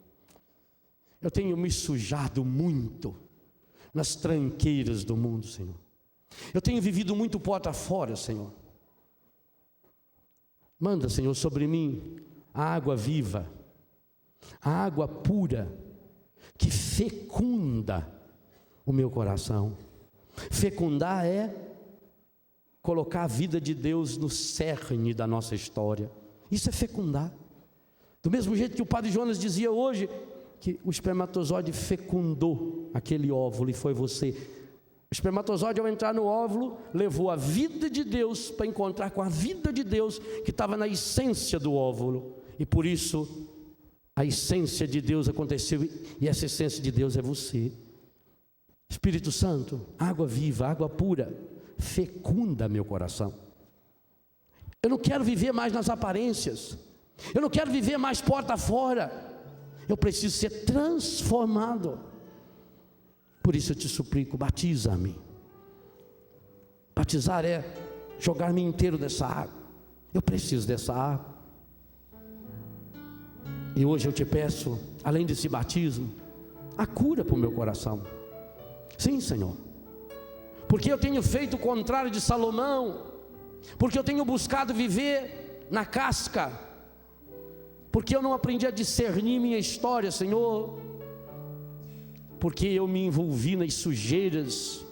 B: Eu tenho me sujado muito nas tranqueiras do mundo, Senhor. Eu tenho vivido muito porta fora, Senhor. Manda, Senhor, sobre mim a água viva, a água pura, que fecunda o meu coração. Fecundar é colocar a vida de Deus no cerne da nossa história. Isso é fecundar. Do mesmo jeito que o Padre Jonas dizia hoje, que o espermatozoide fecundou aquele óvulo e foi você. O espermatozoide, ao entrar no óvulo, levou a vida de Deus para encontrar com a vida de Deus que estava na essência do óvulo. E por isso, a essência de Deus aconteceu e essa essência de Deus é você. Espírito Santo, água viva, água pura, fecunda meu coração. Eu não quero viver mais nas aparências. Eu não quero viver mais porta fora. Eu preciso ser transformado. Por isso eu te suplico, batiza-me. Batizar é jogar-me inteiro dessa água. Eu preciso dessa água. E hoje eu te peço, além desse batismo, a cura para o meu coração. Sim, Senhor. Porque eu tenho feito o contrário de Salomão. Porque eu tenho buscado viver na casca. Porque eu não aprendi a discernir minha história, Senhor. Porque eu me envolvi nas sujeiras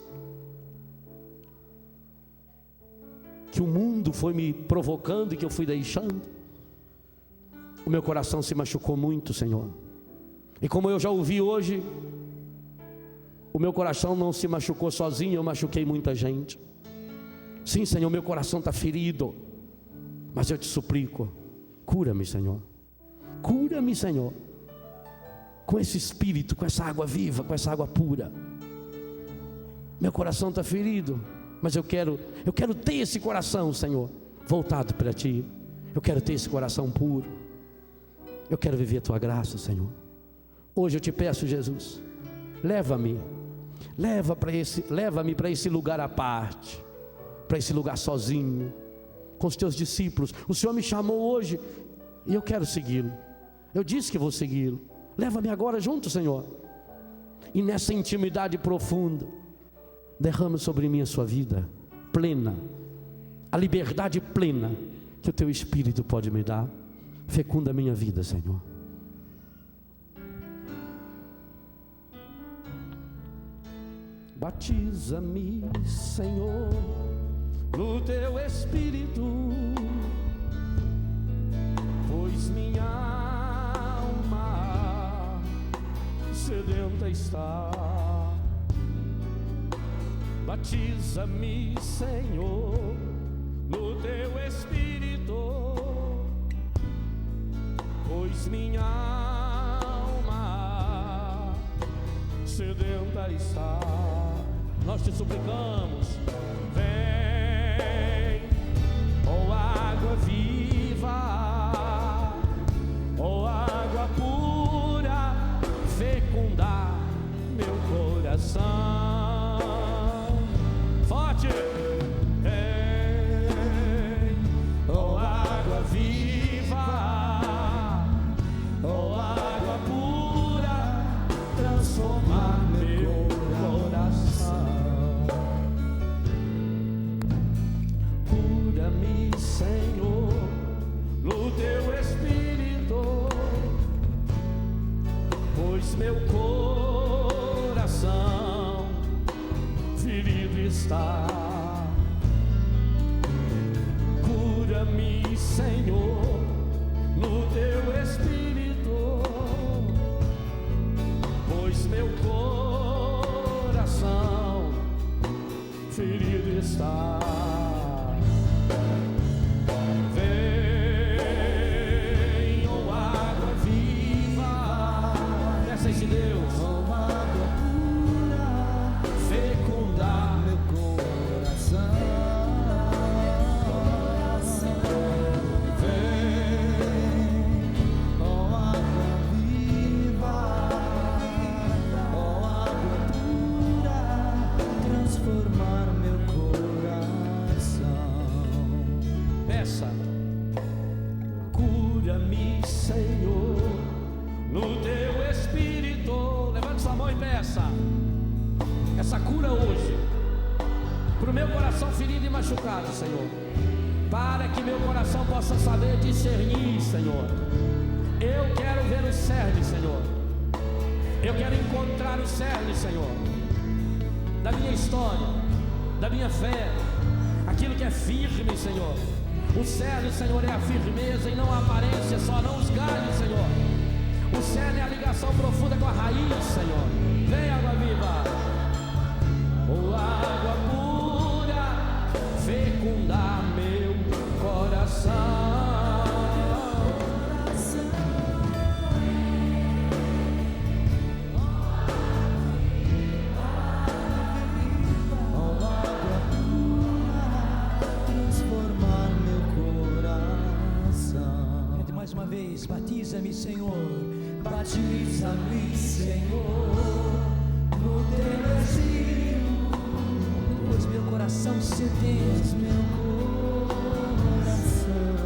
B: que o mundo foi me provocando e que eu fui deixando. O meu coração se machucou muito, Senhor. E como eu já ouvi hoje, o meu coração não se machucou sozinho, eu machuquei muita gente. Sim, Senhor, meu coração está ferido. Mas eu te suplico, cura-me, Senhor. Cura-me, Senhor, com esse espírito, com essa água viva, com essa água pura. Meu coração está ferido, mas eu quero ter esse coração, Senhor, voltado para Ti. Eu quero ter esse coração puro. Eu quero viver a Tua graça, Senhor. Hoje eu te peço, Jesus, leva-me para esse lugar à parte, para esse lugar sozinho, com os Teus discípulos. O Senhor me chamou hoje e eu quero segui-lo. Eu disse que vou segui-lo. Leva-me agora junto, Senhor. E nessa intimidade profunda, derrama sobre mim a sua vida plena, a liberdade plena que o Teu Espírito pode me dar. Fecunda a minha vida, Senhor. Batiza-me, Senhor, no Teu Espírito, pois minha alma sedenta está. Batiza-me, Senhor, no Teu Espírito, pois minha alma sedenta está. Nós te suplicamos, vem, ó água viva, coração. Forte! Vem, ó água viva, ó água pura, transformar meu coração. Cura-me, Senhor, no teu Espírito, pois meu coração ferido está. Cura-me, Senhor, no teu Espírito, pois meu coração ferido está. Vem, ó água viva, peça esse Deus, ó água pura, fecundar meu coração. Cura-me, Senhor, no teu Espírito. Levante sua mão e peça essa cura hoje para o meu coração ferido e machucado, Senhor, para que meu coração possa saber discernir, Senhor. Eu quero ver o cerne, Senhor. Eu quero encontrar o cerne, Senhor, da minha história, da minha fé, aquilo que é firme, Senhor. O cerne, Senhor, é a firmeza e não a aparência, só não os galhos, Senhor. O cerne é a ligação profunda com a raiz, Senhor. Vem, água viva, oh, água pura, fecundar meu coração.
C: Batiza-me, Senhor, batiza-me, Senhor, no teu Espírito, pois meu coração sedento, meu coração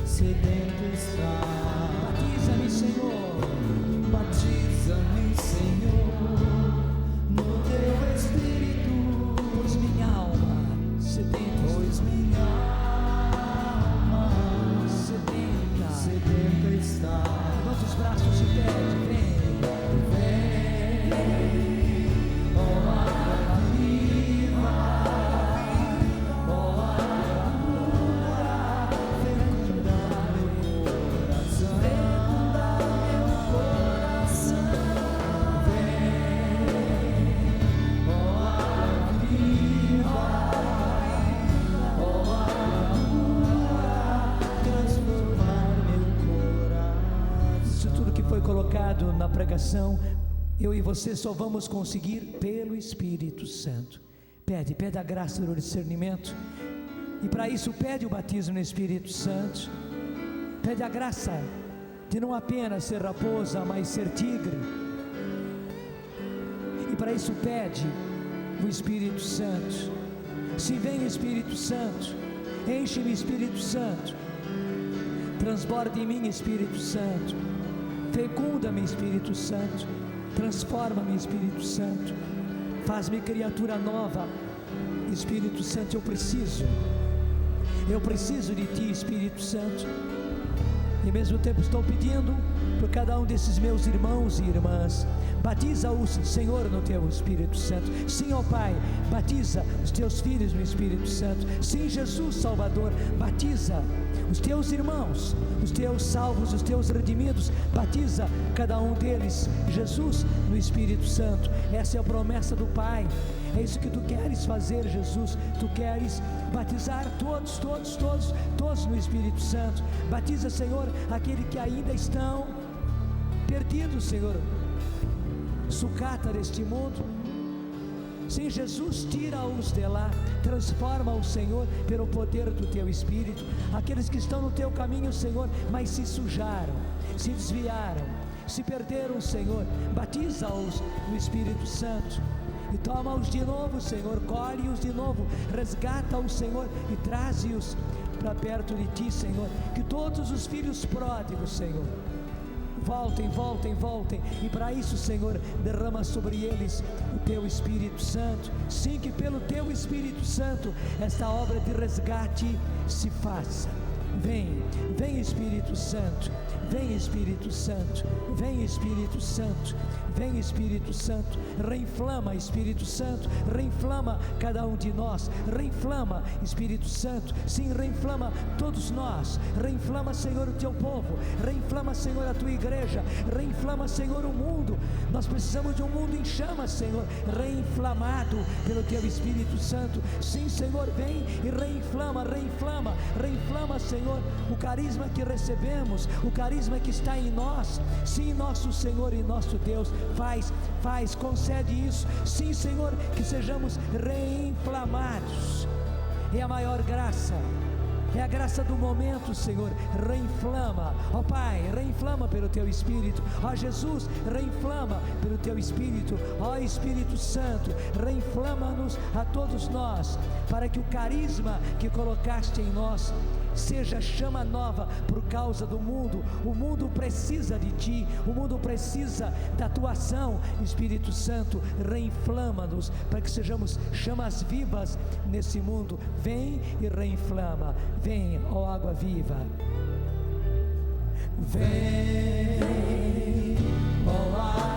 C: sedento está. Batiza-me, Senhor, batiza-me, Senhor, no teu Espírito, pois minha alma sedenta, pois minha alma sedenta está. Levanta os braços e pede, vem, ó água viva, ó água pura, fecundar meu coração, fecundar meu coração. Vem, ó água viva, ó água pura, transformar meu coração. Isso tudo que foi colocado na pregação, eu e você só vamos conseguir pelo Espírito Santo. Pede a graça do discernimento, e para isso pede o batismo no Espírito Santo. Pede a graça de não apenas ser raposa, mas ser tigre. E para isso pede o Espírito Santo. Se vem o Espírito Santo, enche-me, Espírito Santo, transborda em mim, Espírito Santo, fecunda-me, Espírito Santo, transforma-me, Espírito Santo, faz-me criatura nova. Espírito Santo, eu preciso de Ti, Espírito Santo. E ao mesmo tempo estou pedindo por cada um desses meus irmãos e irmãs, batiza-os, Senhor, no Teu Espírito Santo. Sim, ó Pai, batiza os Teus filhos no Espírito Santo. Sim, Jesus Salvador, batiza os Teus irmãos, os Teus salvos, os Teus redimidos, batiza cada um deles, Jesus, no Espírito Santo. Essa é a promessa do Pai. É isso que Tu queres fazer, Jesus. Tu queres batizar todos no Espírito Santo. Batiza, Senhor, aqueles que ainda estão perdidos, Senhor, sucata deste mundo. Sim, Jesus, tira-os de lá, transforma-os, Senhor, pelo poder do Teu Espírito. Aqueles que estão no Teu caminho, Senhor, mas se sujaram, se desviaram, se perderam, Senhor, batiza-os no Espírito Santo e toma-os de novo, Senhor, colhe-os de novo, resgata-os, Senhor, e traze-os para perto de Ti, Senhor. Que todos os filhos pródigos, Senhor, voltem, voltem, voltem, e para isso, Senhor, derrama sobre eles o Teu Espírito Santo. Sim, que pelo Teu Espírito Santo esta obra de resgate se faça. Vem, vem Espírito Santo, vem Espírito Santo, vem Espírito Santo, vem Espírito Santo, reinflama Espírito Santo, reinflama cada um de nós, reinflama Espírito Santo, sim, reinflama todos nós, reinflama, Senhor, o Teu povo, reinflama, Senhor, a Tua igreja, reinflama, Senhor, o mundo. Nós precisamos de um mundo em chamas, Senhor, reinflamado pelo Teu Espírito Santo. Sim, Senhor, vem e reinflama, reinflama, reinflama, Senhor, o carisma que recebemos, o carisma que está em nós. Sim, nosso Senhor e nosso Deus, faz, concede isso. Sim, Senhor, que sejamos reinflamados. É a maior graça, é a graça do momento, Senhor. Reinflama, ó Pai, reinflama pelo Teu Espírito. Ó Jesus, reinflama pelo Teu Espírito. Ó Espírito Santo, reinflama-nos a todos nós, para que o carisma que colocaste em nós seja chama nova por causa do mundo. O mundo precisa de Ti, o mundo precisa da Tua ação. Espírito Santo, reinflama-nos para que sejamos chamas vivas nesse mundo. Vem e reinflama. Vem, ó água viva. Vem, ó água